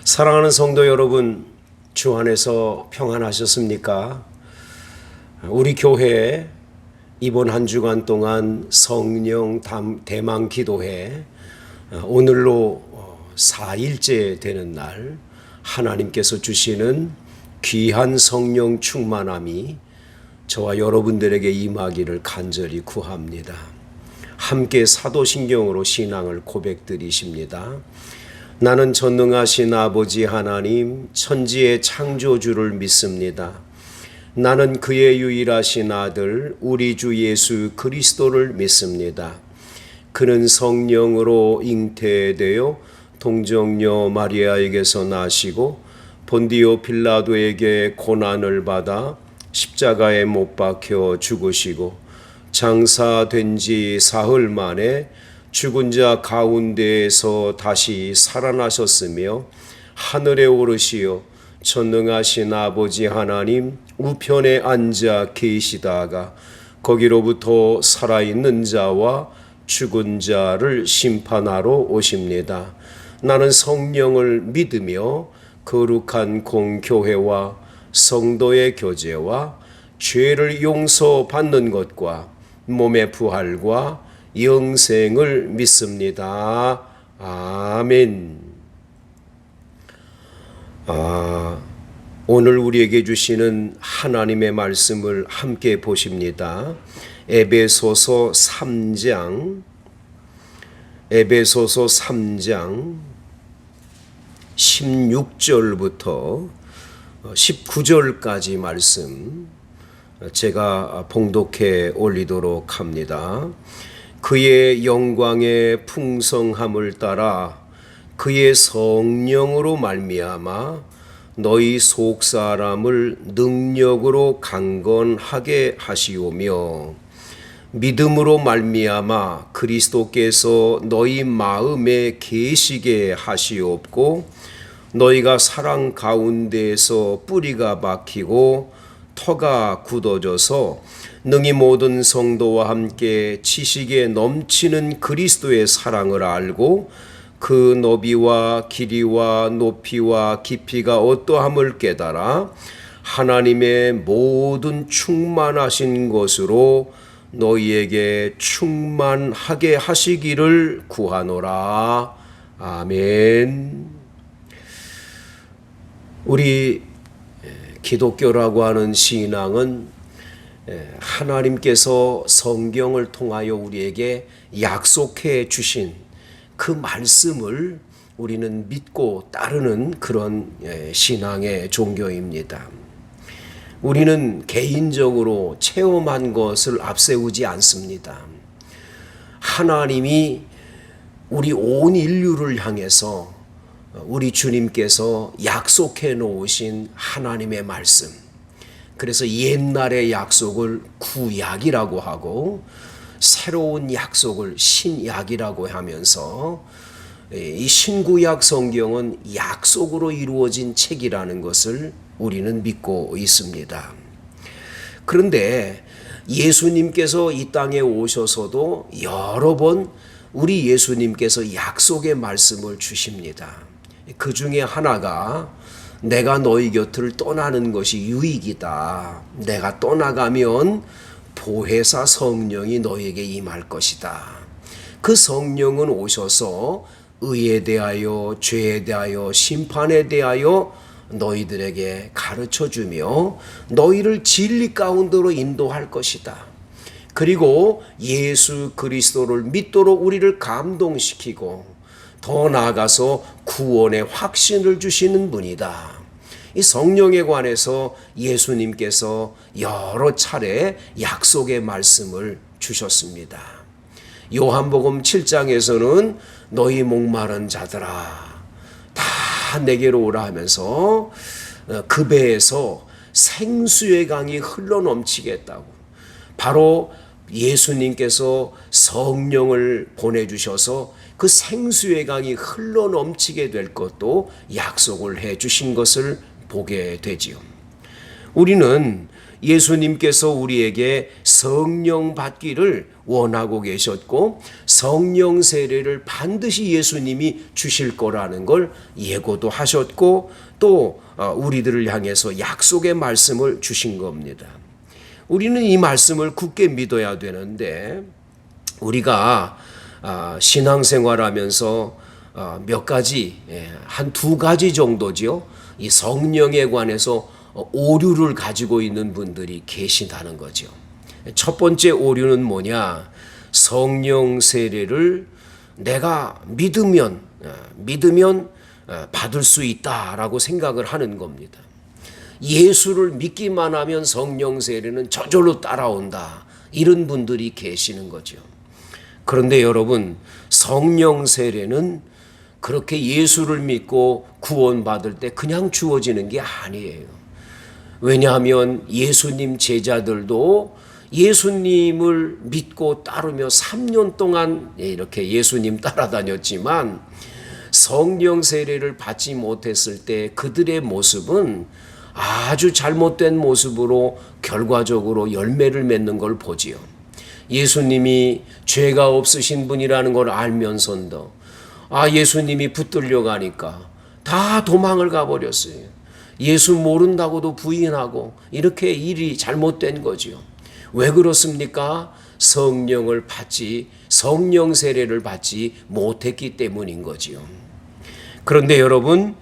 사랑하는 성도 여러분, 주 안에서 평안하셨습니까? 우리 교회 이번 한 주간 동안 성령 대망 기도회 오늘로 4일째 되는 날 하나님께서 주시는 귀한 성령 충만함이 저와 여러분들에게 임하기를 간절히 구합니다. 함께 사도신경으로 신앙을 고백드리십니다. 나는 전능하신 아버지 하나님 천지의 창조주를 믿습니다. 나는 그의 유일하신 아들 우리 주 예수 그리스도를 믿습니다. 그는 성령으로 잉태되어 동정녀 마리아에게서 나시고 본디오 빌라도에게 고난을 받아 십자가에 못 박혀 죽으시고 장사된 지 사흘 만에 죽은 자 가운데에서 다시 살아나셨으며 하늘에 오르시어 전능하신 아버지 하나님 우편에 앉아 계시다가 거기로부터 살아있는 자와 죽은 자를 심판하러 오십니다. 나는 성령을 믿으며 거룩한 공교회와 성도의 교제와 죄를 용서받는 것과 몸의 부활과 영생을 믿습니다. 아멘. 오늘 우리에게 주시는 하나님의 말씀을 함께 보십니다. 에베소서 3장 16절부터 19절까지 말씀 제가 봉독해 올리도록 합니다. 그의 영광의 풍성함을 따라 그의 성령으로 말미암아 너희 속사람을 능력으로 강건하게 하시오며 믿음으로 말미암아 그리스도께서 너희 마음에 계시게 하시옵고 너희가 사랑 가운데에서 뿌리가 박히고 터가 굳어져서 능히 모든 성도와 함께 지식에 넘치는 그리스도의 사랑을 알고 그 너비와 길이와 높이와 깊이가 어떠함을 깨달아 하나님의 모든 충만하신 것으로 너희에게 충만하게 하시기를 구하노라. 아멘. 우리 기독교라고 하는 신앙은 하나님께서 성경을 통하여 우리에게 약속해 주신 그 말씀을 우리는 믿고 따르는 그런 신앙의 종교입니다. 우리는 개인적으로 체험한 것을 앞세우지 않습니다. 하나님이 우리 온 인류를 향해서 우리 주님께서 약속해 놓으신 하나님의 말씀, 그래서 옛날의 약속을 구약이라고 하고 새로운 약속을 신약이라고 하면서 이 신구약 성경은 약속으로 이루어진 책이라는 것을 우리는 믿고 있습니다. 그런데 예수님께서 이 땅에 오셔서도 여러 번 우리 예수님께서 약속의 말씀을 주십니다. 그 중에 하나가 내가 너희 곁을 떠나는 것이 유익이다. 내가 떠나가면 보혜사 성령이 너희에게 임할 것이다. 그 성령은 오셔서 의에 대하여 죄에 대하여 심판에 대하여 너희들에게 가르쳐주며 너희를 진리 가운데로 인도할 것이다. 그리고 예수 그리스도를 믿도록 우리를 감동시키고 더 나아가서 구원의 확신을 주시는 분이다. 이 성령에 관해서 예수님께서 여러 차례 약속의 말씀을 주셨습니다. 요한복음 7장에서는 너희 목마른 자들아 다 내게로 오라 하면서 그 배에서 생수의 강이 흘러넘치겠다고, 바로 예수님께서 성령을 보내주셔서 그 생수의 강이 흘러넘치게 될 것도 약속을 해 주신 것을 보게 되지요. 우리는 예수님께서 우리에게 성령 받기를 원하고 계셨고 성령 세례를 반드시 예수님이 주실 거라는 걸 예고도 하셨고 또 우리들을 향해서 약속의 말씀을 주신 겁니다. 우리는 이 말씀을 굳게 믿어야 되는데 우리가 신앙생활하면서 몇 가지, 한 두 가지 정도죠. 이 성령에 관해서 오류를 가지고 있는 분들이 계시다는 거죠. 첫 번째 오류는 뭐냐? 성령 세례를 내가 믿으면 받을 수 있다라고 생각을 하는 겁니다. 예수를 믿기만 하면 성령 세례는 저절로 따라온다. 이런 분들이 계시는 거죠. 그런데 여러분, 성령 세례는 그렇게 예수를 믿고 구원받을 때 그냥 주어지는 게 아니에요. 왜냐하면 예수님 제자들도 예수님을 믿고 따르며 3년 동안 이렇게 예수님 따라다녔지만 성령 세례를 받지 못했을 때 그들의 모습은 아주 잘못된 모습으로 결과적으로 열매를 맺는 걸 보지요. 예수님이 죄가 없으신 분이라는 걸 알면서도 예수님이 붙들려 가니까 다 도망을 가버렸어요. 예수 모른다고도 부인하고 이렇게 일이 잘못된 거죠. 왜 그렇습니까? 성령 세례를 받지 못했기 때문인 거지요. 그런데 여러분,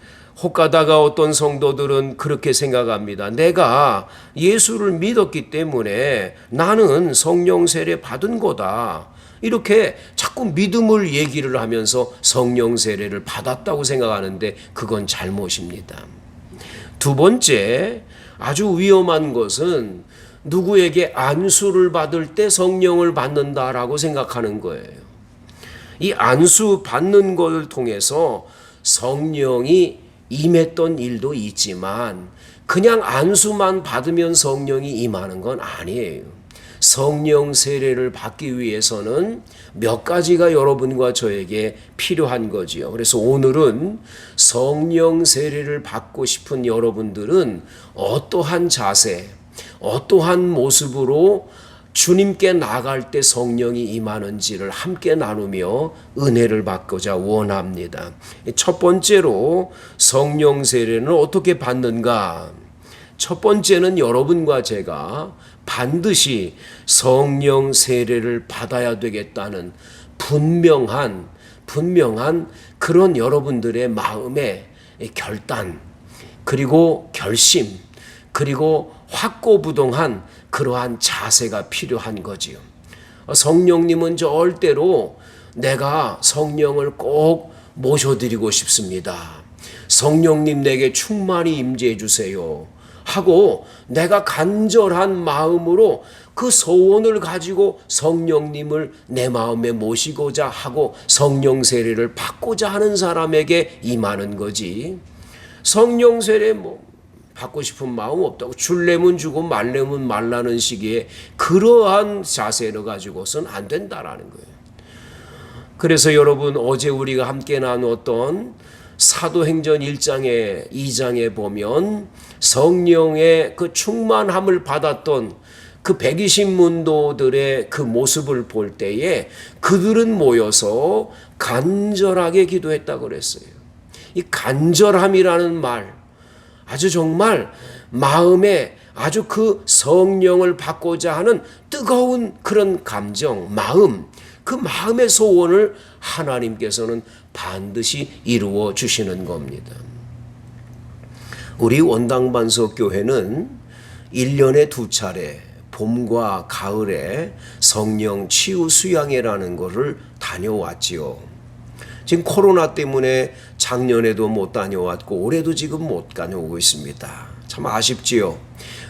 혹가다가 어떤 성도들은 그렇게 생각합니다. 내가 예수를 믿었기 때문에 나는 성령 세례 받은 거다. 이렇게 자꾸 믿음을 얘기를 하면서 성령 세례를 받았다고 생각하는데 그건 잘못입니다. 두 번째, 아주 위험한 것은 누구에게 안수를 받을 때 성령을 받는다라고 생각하는 거예요. 이 안수 받는 것을 통해서 성령이 임했던 일도 있지만 그냥 안수만 받으면 성령이 임하는 건 아니에요. 성령 세례를 받기 위해서는 몇 가지가 여러분과 저에게 필요한 거지요. 그래서 오늘은 성령 세례를 받고 싶은 여러분들은 어떠한 자세, 어떠한 모습으로 주님께 나갈 때 성령이 임하는지를 함께 나누며 은혜를 받고자 원합니다. 첫 번째로 성령 세례는 어떻게 받는가? 첫 번째는 여러분과 제가 반드시 성령 세례를 받아야 되겠다는 분명한 그런 여러분들의 마음의 결단, 그리고 결심, 그리고 확고부동한 그러한 자세가 필요한 거지요. 성령님은 절대로 내가 성령을 꼭 모셔드리고 싶습니다. 성령님 내게 충만히 임재해 주세요. 하고 내가 간절한 마음으로 그 소원을 가지고 성령님을 내 마음에 모시고자 하고 성령 세례를 받고자 하는 사람에게 임하는 거지. 성령 세례 받고 싶은 마음 없다고 줄래면 주고 말래면 말라는 시기에 그러한 자세를 가지고서는 안 된다라는 거예요. 그래서 여러분, 어제 우리가 함께 나누었던 사도행전 1장에 2장에 보면 성령의 그 충만함을 받았던 그 120문도들의 그 모습을 볼 때에 그들은 모여서 간절하게 기도했다고 그랬어요. 이 간절함이라는 말, 아주 정말 마음에 아주 그 성령을 받고자 하는 뜨거운 그런 감정, 마음, 그 마음의 소원을 하나님께서는 반드시 이루어 주시는 겁니다. 우리 원당반석교회는 1년에 2차례 봄과 가을에 성령 치유 수양회라는 것을 다녀왔지요. 지금 코로나 때문에 작년에도 못 다녀왔고 올해도 지금 못 다녀오고 있습니다. 참 아쉽지요.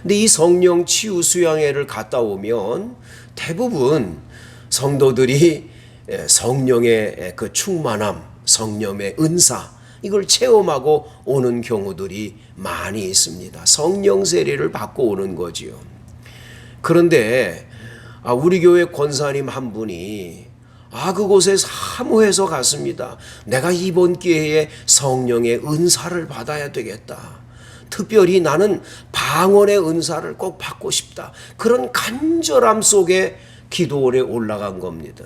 근데 이 성령 치유 수양회를 갔다 오면 대부분 성도들이 성령의 그 충만함, 성령의 은사, 이걸 체험하고 오는 경우들이 많이 있습니다. 성령 세례를 받고 오는 거지요. 그런데 우리 교회 권사님 한 분이 그곳에 사모해서 갔습니다. 내가 이번 기회에 성령의 은사를 받아야 되겠다. 특별히 나는 방언의 은사를 꼭 받고 싶다. 그런 간절함 속에 기도원에 올라간 겁니다.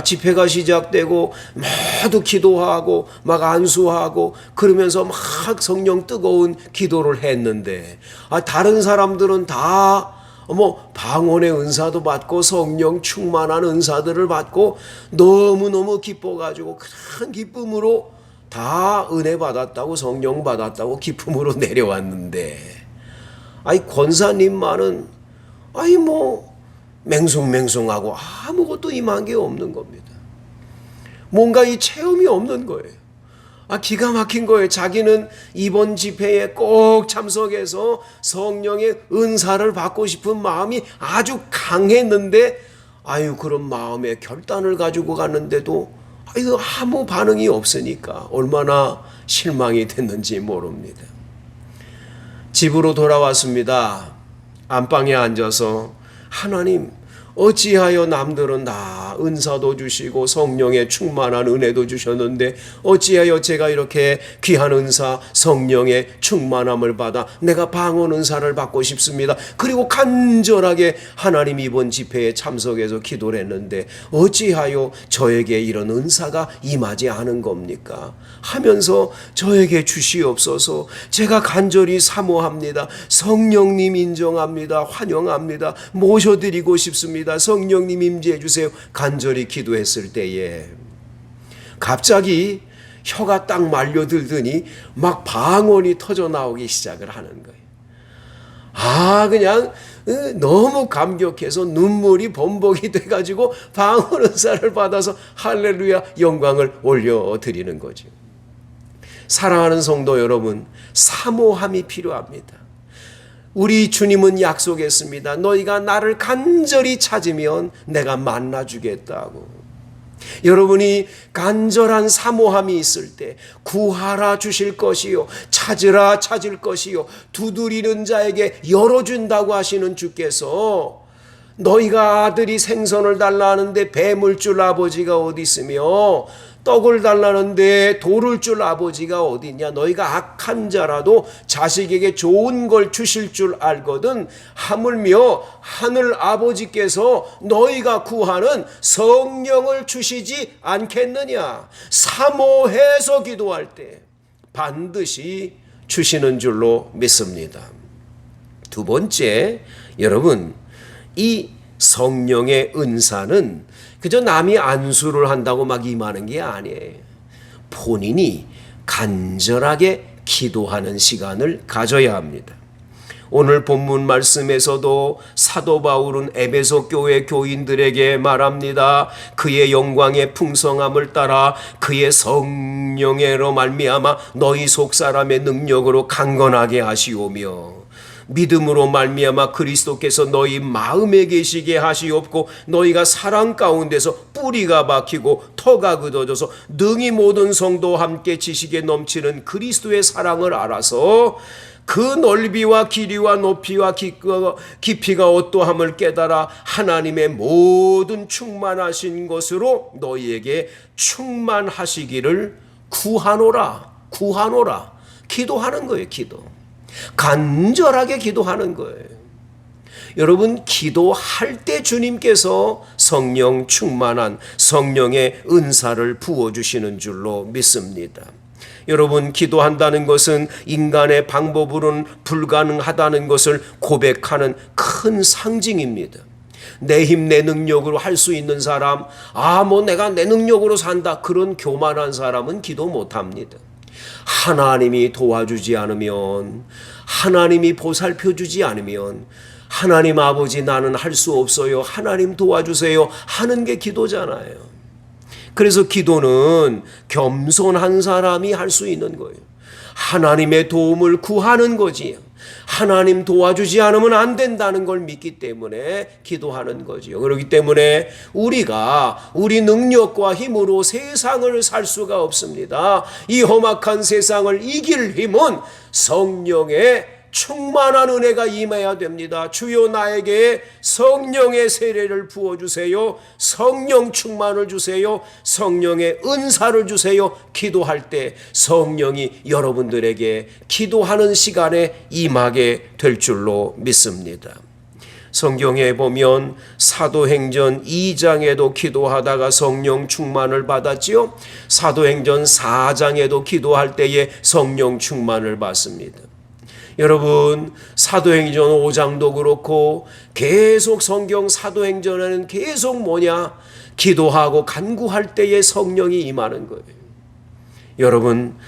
집회가 시작되고 모두 기도하고 막 안수하고 그러면서 막 성령 뜨거운 기도를 했는데 다른 사람들은 다 방언의 은사도 받고 성령 충만한 은사들을 받고 너무너무 기뻐가지고 큰 기쁨으로 다 은혜 받았다고 성령 받았다고 기쁨으로 내려왔는데 권사님만은 맹숭맹숭하고 아무것도 임한 게 없는 겁니다. 뭔가 이 체험이 없는 거예요. 기가 막힌 거예요. 자기는 이번 집회에 꼭 참석해서 성령의 은사를 받고 싶은 마음이 아주 강했는데 그런 마음의 결단을 가지고 갔는데도 아무 반응이 없으니까 얼마나 실망이 됐는지 모릅니다. 집으로 돌아왔습니다. 안방에 앉아서 하나님, 어찌하여 남들은 다 은사도 주시고 성령의 충만한 은혜도 주셨는데 어찌하여 제가 이렇게 귀한 은사 성령의 충만함을 받아 내가 방언 은사를 받고 싶습니다. 그리고 간절하게 하나님 이번 집회에 참석해서 기도를 했는데 어찌하여 저에게 이런 은사가 임하지 않은 겁니까? 하면서 저에게 주시옵소서. 제가 간절히 사모합니다. 성령님 인정합니다. 환영합니다. 모셔드리고 싶습니다. 성령님 임재해 주세요. 간절히 기도했을 때에 갑자기 혀가 딱 말려들더니 막 방언이 터져 나오기 시작을 하는 거예요. 그냥 너무 감격해서 눈물이 범벅이 돼가지고 방언 은사를 받아서 할렐루야 영광을 올려드리는 거죠. 사랑하는 성도 여러분, 사모함이 필요합니다. 우리 주님은 약속했습니다. 너희가 나를 간절히 찾으면 내가 만나주겠다고. 여러분이 간절한 사모함이 있을 때 구하라 주실 것이요 찾으라 찾을 것이요 두드리는 자에게 열어준다고 하시는 주께서 너희가 아들이 생선을 달라 하는데 뱀을 줄 아버지가 어디 있으며 떡을 달라는데 돌을 줄 아버지가 어디 있냐. 너희가 악한 자라도 자식에게 좋은 걸 주실 줄 알거든 하물며 하늘 아버지께서 너희가 구하는 성령을 주시지 않겠느냐. 사모해서 기도할 때 반드시 주시는 줄로 믿습니다. 두 번째, 여러분, 이 성령의 은사는 그저 남이 안수를 한다고 막 임하는 게 아니에요. 본인이 간절하게 기도하는 시간을 가져야 합니다. 오늘 본문 말씀에서도 사도 바울은 에베소 교회 교인들에게 말합니다. 그의 영광의 풍성함을 따라 그의 성령으로 말미암아 너희 속사람의 능력으로 강건하게 하시오며 믿음으로 말미암아 그리스도께서 너희 마음에 계시게 하시옵고 너희가 사랑 가운데서 뿌리가 박히고 터가 굳어져서 능히 모든 성도와 함께 지식에 넘치는 그리스도의 사랑을 알아서 그 넓이와 길이와 높이와 깊이가 어떠함을 깨달아 하나님의 모든 충만하신 것으로 너희에게 충만하시기를 구하노라. 기도하는 거예요. 기도. 간절하게 기도하는 거예요. 여러분, 기도할 때 주님께서 성령 충만한 성령의 은사를 부어주시는 줄로 믿습니다. 여러분, 기도한다는 것은 인간의 방법으로는 불가능하다는 것을 고백하는 큰 상징입니다. 내 힘, 내 능력으로 할 수 있는 사람, 내가 내 능력으로 산다, 그런 교만한 사람은 기도 못합니다. 하나님이 도와주지 않으면, 하나님이 보살펴주지 않으면, 하나님 아버지 나는 할 수 없어요, 하나님 도와주세요 하는 게 기도잖아요. 그래서 기도는 겸손한 사람이 할 수 있는 거예요. 하나님의 도움을 구하는 거지. 하나님 도와주지 않으면 안 된다는 걸 믿기 때문에 기도하는 거지요. 그렇기 때문에 우리가 우리 능력과 힘으로 세상을 살 수가 없습니다. 이 험악한 세상을 이길 힘은 성령의 충만한 은혜가 임해야 됩니다. 주여 나에게 성령의 세례를 부어주세요. 성령 충만을 주세요. 성령의 은사를 주세요. 기도할 때 성령이 여러분들에게 기도하는 시간에 임하게 될 줄로 믿습니다. 성경에 보면 사도행전 2장에도 기도하다가 성령 충만을 받았지요. 사도행전 4장에도 기도할 때에 성령 충만을 받습니다. 여러분, 사도행전 5장도 그렇고 계속 성경 사도행전에는 계속 뭐냐? 기도하고 간구할 때에 성령이 임하는 거예요. 여러분,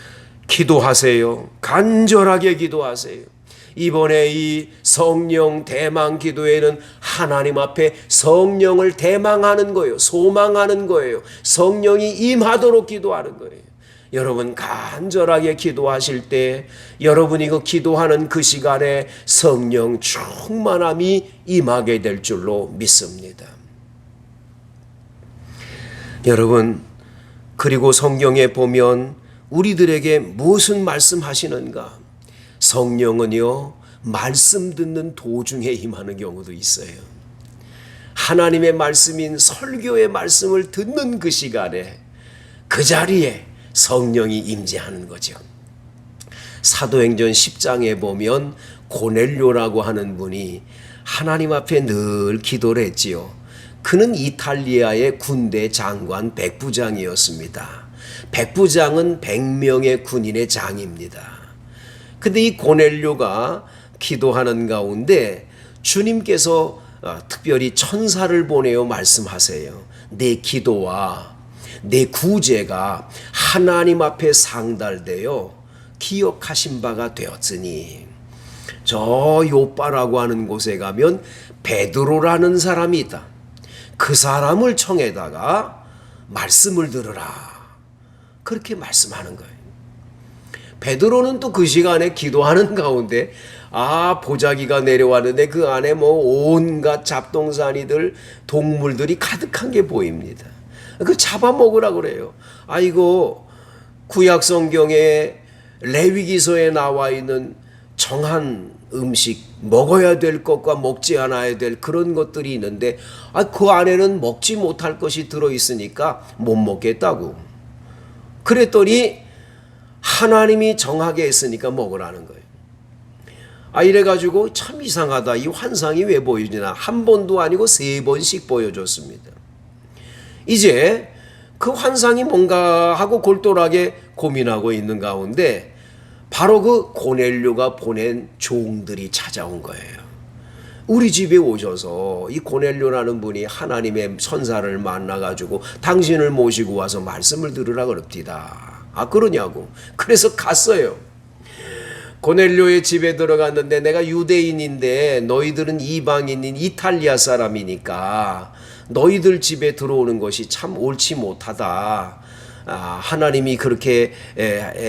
기도하세요. 간절하게 기도하세요. 이번에 이 성령 대망 기도회는 하나님 앞에 성령을 대망하는 거예요. 소망하는 거예요. 성령이 임하도록 기도하는 거예요. 여러분 간절하게 기도하실 때 여러분이 그 기도하는 그 시간에 성령 충만함이 임하게 될 줄로 믿습니다. 여러분, 그리고 성경에 보면 우리들에게 무슨 말씀하시는가? 성령은요, 말씀 듣는 도중에 임하는 경우도 있어요. 하나님의 말씀인 설교의 말씀을 듣는 그 시간에 그 자리에 성령이 임재하는 거죠. 사도행전 10장에 보면 고넬료라고 하는 분이 하나님 앞에 늘 기도를 했지요. 그는 이탈리아의 군대 장관 백부장이었습니다. 백부장은 100명의 군인의 장입니다. 근데 이 고넬료가 기도하는 가운데 주님께서 특별히 천사를 보내어 말씀하세요. 내 기도와 내 구제가 하나님 앞에 상달되어 기억하신 바가 되었으니 저 요빠라고 하는 곳에 가면 베드로라는 사람이 있다. 그 사람을 청해다가 말씀을 들으라. 그렇게 말씀하는 거예요. 베드로는 또 그 시간에 기도하는 가운데 보자기가 내려왔는데 그 안에 온갖 잡동사니들 동물들이 가득한 게 보입니다. 그 잡아먹으라 그래요. 이거 구약 성경에 레위기서에 나와 있는 정한 음식, 먹어야 될 것과 먹지 않아야 될 그런 것들이 있는데 그 안에는 먹지 못할 것이 들어있으니까 못 먹겠다고. 그랬더니 하나님이 정하게 했으니까 먹으라는 거예요. 이래가지고 참 이상하다. 이 환상이 왜 보여주나? 한 번도 아니고 3번씩 보여줬습니다. 이제 그 환상이 뭔가 하고 골똘하게 고민하고 있는 가운데 바로 그 고넬료가 보낸 종들이 찾아온 거예요. 우리 집에 오셔서 이 고넬료라는 분이 하나님의 천사를 만나가지고 당신을 모시고 와서 말씀을 들으라 그럽디다. 그러냐고. 그래서 갔어요. 고넬료의 집에 들어갔는데 내가 유대인인데 너희들은 이방인인 이탈리아 사람이니까 너희들 집에 들어오는 것이 참 옳지 못하다. 하나님이 그렇게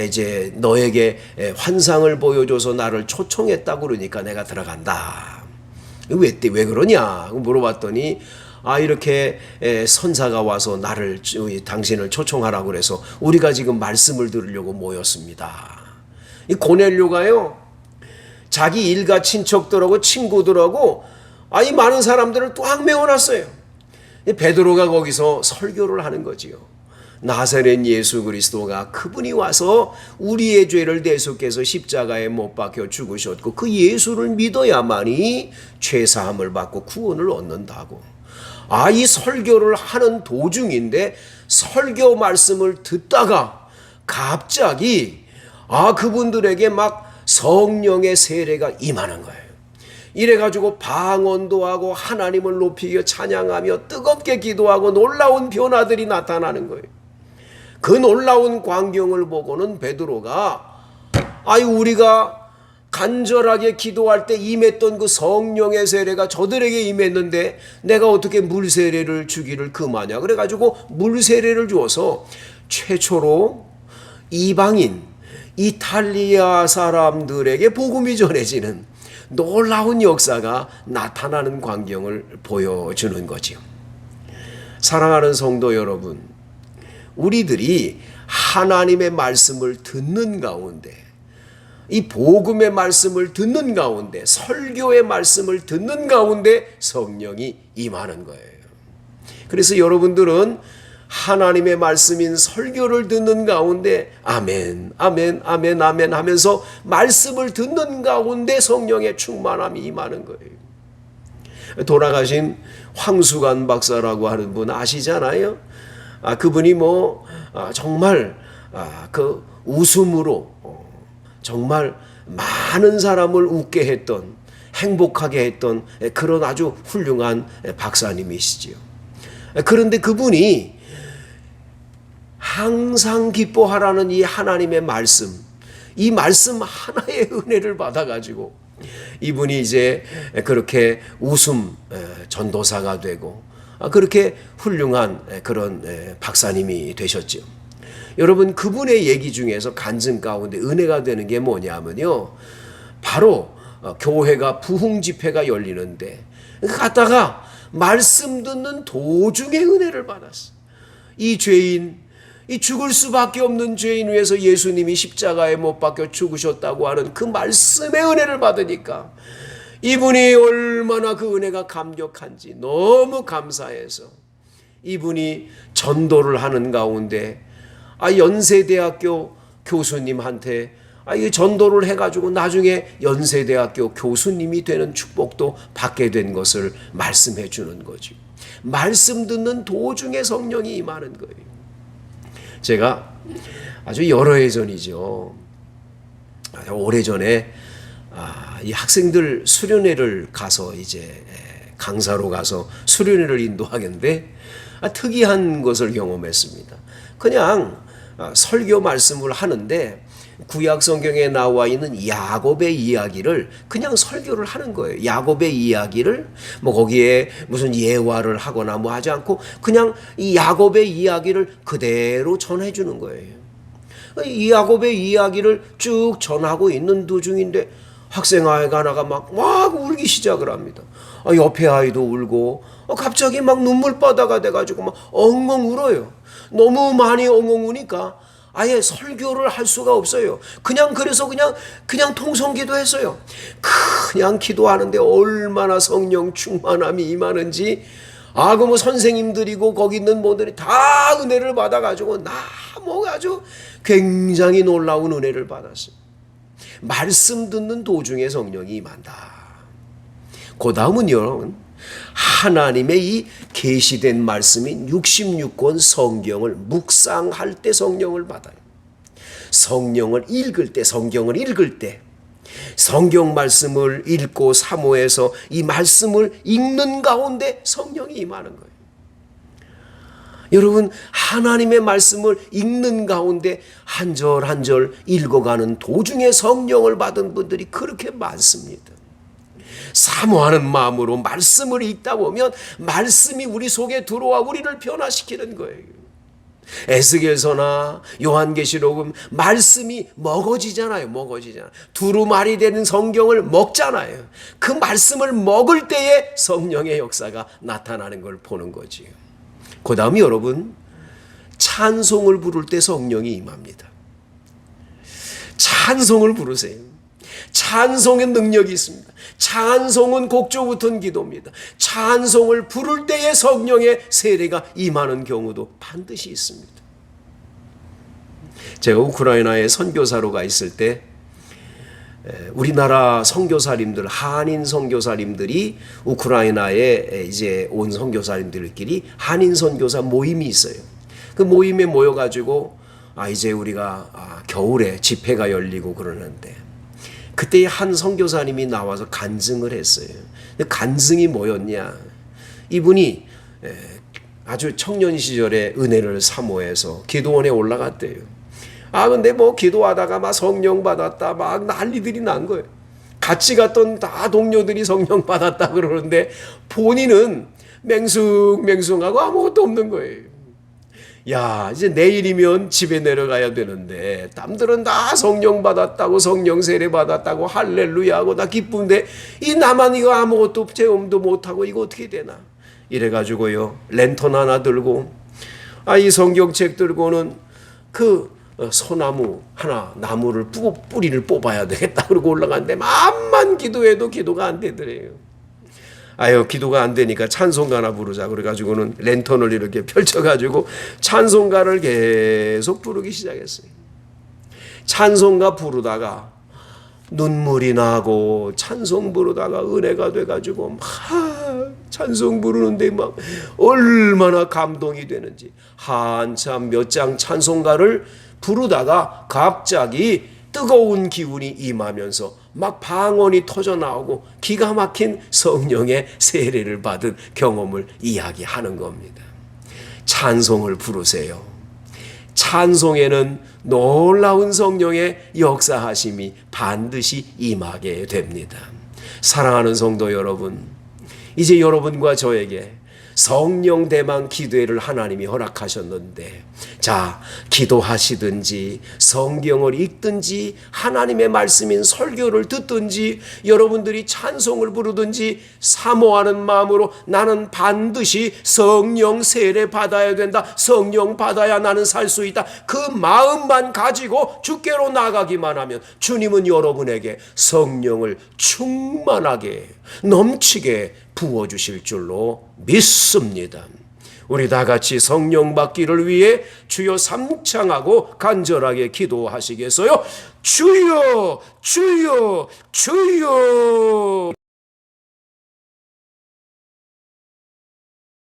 이제 너에게 환상을 보여줘서 나를 초청했다고 그러니까 내가 들어간다. 왜 그러냐 물어봤더니 이렇게 선사가 와서 당신을 초청하라고 그래서 우리가 지금 말씀을 들으려고 모였습니다. 이 고넬료가요, 자기 일가 친척들하고 친구들하고 이 많은 사람들을 꽉 메워놨어요. 베드로가 거기서 설교를 하는 거지요. 나사렛 예수 그리스도가 그분이 와서 우리의 죄를 대속해서 십자가에 못 박혀 죽으셨고 그 예수를 믿어야만이 죄사함을 받고 구원을 얻는다고. 이 설교를 하는 도중인데 설교 말씀을 듣다가 갑자기 그분들에게 막 성령의 세례가 임하는 거예요. 이래가지고 방언도 하고 하나님을 높이며 찬양하며 뜨겁게 기도하고 놀라운 변화들이 나타나는 거예요. 그 놀라운 광경을 보고는 베드로가 우리가 간절하게 기도할 때 임했던 그 성령의 세례가 저들에게 임했는데 내가 어떻게 물 세례를 주기를 금하냐. 그래가지고 물 세례를 주어서 최초로 이방인 이탈리아 사람들에게 복음이 전해지는 놀라운 역사가 나타나는 광경을 보여주는 거지요. 사랑하는 성도 여러분, 우리들이 하나님의 말씀을 듣는 가운데 이 복음의 말씀을 듣는 가운데, 설교의 말씀을 듣는 가운데 성령이 임하는 거예요. 그래서 여러분들은 하나님의 말씀인 설교를 듣는 가운데 아멘, 아멘, 아멘, 아멘 하면서 말씀을 듣는 가운데 성령의 충만함이 임하는 거예요. 돌아가신 황수관 박사라고 하는 분 아시잖아요. 그분이 정말 그 웃음으로 정말 많은 사람을 웃게 했던, 행복하게 했던 그런 아주 훌륭한 박사님이시지요. 그런데 그분이 항상 기뻐하라는 이 하나님의 말씀, 이 말씀 하나의 은혜를 받아가지고 이분이 이제 그렇게 웃음 전도사가 되고 그렇게 훌륭한 그런 박사님이 되셨죠. 여러분, 그분의 얘기 중에서 간증 가운데 은혜가 되는 게 뭐냐면요, 바로 교회가 부흥 집회가 열리는데 갔다가 말씀 듣는 도중에 은혜를 받았어. 이 죄인, 이 죽을 수밖에 없는 죄인 위해서 예수님이 십자가에 못 박혀 죽으셨다고 하는 그 말씀의 은혜를 받으니까 이분이 얼마나 그 은혜가 감격한지 너무 감사해서 이분이 전도를 하는 가운데 연세대학교 교수님한테 이 전도를 해가지고 나중에 연세대학교 교수님이 되는 축복도 받게 된 것을 말씀해 주는 거죠. 말씀 듣는 도중에 성령이 임하는 거예요. 제가 아주 여러 해 전이죠. 오래전에 이 학생들 수련회를 가서 이제 강사로 가서 수련회를 인도하겠는데 특이한 것을 경험했습니다. 그냥 설교 말씀을 하는데 구약 성경에 나와 있는 야곱의 이야기를 그냥 설교를 하는 거예요. 야곱의 이야기를 거기에 무슨 예화를 하거나 하지 않고 그냥 이 야곱의 이야기를 그대로 전해주는 거예요. 이 야곱의 이야기를 쭉 전하고 있는 도중인데 학생 아이가 하나가 막 울기 시작을 합니다. 옆에 아이도 울고 갑자기 막 눈물바다가 돼가지고 막 엉엉 울어요. 너무 많이 엉엉 우니까 아예 설교를 할 수가 없어요. 그래서 그냥 통성기도 했어요. 그냥 기도하는데 얼마나 성령 충만함이 임하는지 선생님들이고 거기 있는 분들이 다 은혜를 받아가지고 아주 굉장히 놀라운 은혜를 받았어요. 말씀 듣는 도중에 성령이 임한다. 그 다음은 여러분, 하나님의 이 계시된 말씀인 66권 성경을 묵상할 때 성령을 받아요. 성경을 읽을 때 성경 말씀을 읽고 사모해서 이 말씀을 읽는 가운데 성령이 임하는 거예요. 여러분, 하나님의 말씀을 읽는 가운데 한 절 한 절 읽어가는 도중에 성령을 받은 분들이 그렇게 많습니다. 사모하는 마음으로 말씀을 읽다 보면 말씀이 우리 속에 들어와 우리를 변화시키는 거예요. 에스겔서나 요한계시록은 말씀이 먹어지잖아요. 두루마리 되는 성경을 먹잖아요. 그 말씀을 먹을 때에 성령의 역사가 나타나는 걸 보는 거지요. 그 다음에 여러분, 찬송을 부를 때 성령이 임합니다. 찬송을 부르세요. 찬송의 능력이 있습니다. 찬송은 곡조 붙은 기도입니다. 찬송을 부를 때에 성령의 세례가 임하는 경우도 반드시 있습니다. 제가 우크라이나에 선교사로 가 있을 때 우리나라 선교사님들, 한인 선교사님들이 우크라이나에 이제 온 선교사님들끼리 한인 선교사 모임이 있어요. 그 모임에 모여가지고 이제 우리가 겨울에 집회가 열리고 그러는데 그때 한 선교사님이 나와서 간증을 했어요. 간증이 뭐였냐? 이분이 아주 청년 시절에 은혜를 사모해서 기도원에 올라갔대요. 근데 기도하다가 막 성령 받았다 막 난리들이 난 거예요. 같이 갔던 다 동료들이 성령 받았다 그러는데 본인은 맹숭맹숭하고 아무것도 없는 거예요. 이제 내일이면 집에 내려가야 되는데 남들은 다 성령 받았다고 성령 세례 받았다고 할렐루야 하고 다 기쁜데 나만 이거 아무것도 체험도 못하고 이거 어떻게 되나 이래가지고요 랜턴 하나 들고 이 성경책 들고는 그 소나무 하나 나무를 뿌리를 뽑아야 되겠다 그러고 올라갔는데 만만 기도해도 기도가 안 되더래요. 아유, 기도가 안 되니까 찬송가나 부르자 그래가지고는 랜턴을 이렇게 펼쳐가지고 찬송가를 계속 부르기 시작했어요. 찬송가 부르다가 눈물이 나고 찬송 부르다가 은혜가 돼가지고 막 찬송 부르는데 막 얼마나 감동이 되는지, 한참 몇 장 찬송가를 부르다가 갑자기 뜨거운 기운이 임하면서 막 방언이 터져 나오고 기가 막힌 성령의 세례를 받은 경험을 이야기하는 겁니다. 찬송을 부르세요. 찬송에는 놀라운 성령의 역사하심이 반드시 임하게 됩니다. 사랑하는 성도 여러분, 이제 여러분과 저에게 성령 대망 기도회를 하나님이 허락하셨는데, 자, 기도하시든지 성경을 읽든지 하나님의 말씀인 설교를 듣든지 여러분들이 찬송을 부르든지 사모하는 마음으로 나는 반드시 성령 세례 받아야 된다, 성령 받아야 나는 살 수 있다, 그 마음만 가지고 주께로 나가기만 하면 주님은 여러분에게 성령을 충만하게 넘치게 부어주실 줄로 믿습니다. 우리 다 같이 성령 받기를 위해 주여 삼창하고 간절하게 기도하시겠어요? 주여, 주여, 주여.